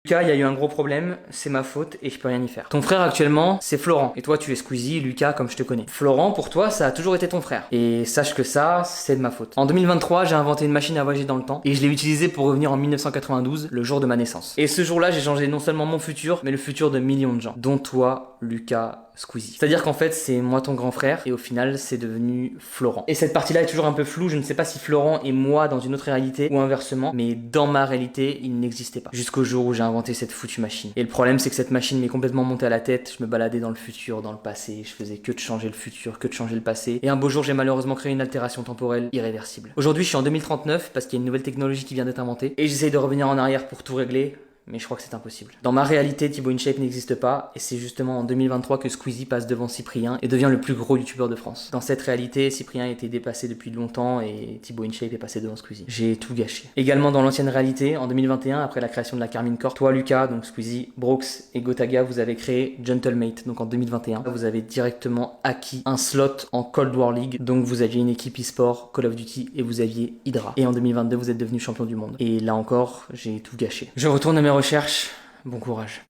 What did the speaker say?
Lucas, il y a eu un gros problème, c'est ma faute et je peux rien y faire. Ton frère actuellement, c'est Florent. Et toi, tu es Squeezie, Lucas, comme je te connais. Florent, pour toi, ça a toujours été ton frère. Et sache que ça, c'est de ma faute. En 2023, j'ai inventé une machine à voyager dans le temps et je l'ai utilisée pour revenir en 1992, le jour de ma naissance. Et ce jour-là, j'ai changé non seulement mon futur, mais le futur de millions de gens, dont toi, Lucas, Squeezie. C'est-à-dire qu'en fait, c'est moi ton grand frère et au final, c'est devenu Florent. Et cette partie-là est toujours un peu floue, je ne sais pas si Florent est moi dans une autre réalité ou inversement, mais dans ma réalité, il n'existait pas. Jusqu'au jour où j'ai inventé cette foutue machine. Et le problème, c'est que cette machine m'est complètement montée à la tête, je me baladais dans le futur, dans le passé, je faisais que de changer le futur, que de changer le passé. Et un beau jour, j'ai malheureusement créé une altération temporelle irréversible. Aujourd'hui, je suis en 2039 parce qu'il y a une nouvelle technologie qui vient d'être inventée et j'essaye de revenir en arrière pour tout régler. Mais je crois que c'est impossible. Dans ma réalité, Thibaut InShape n'existe pas et c'est justement en 2023 que Squeezie passe devant Cyprien et devient le plus gros youtubeur de France. Dans cette réalité, Cyprien a été dépassé depuis longtemps et Thibaut InShape est passé devant Squeezie. J'ai tout gâché. Également dans l'ancienne réalité, en 2021, après la création de la Carmine Corp, toi Lucas, donc Squeezie, Brooks et Gotaga, vous avez créé Gentlemate. Donc en 2021, vous avez directement acquis un slot en Cold War League. Donc vous aviez une équipe e-sport, Call of Duty et vous aviez Hydra. Et en 2022, vous êtes devenu champion du monde. Et là encore, j'ai tout gâché. Je retourne à mes recherches. Bon courage.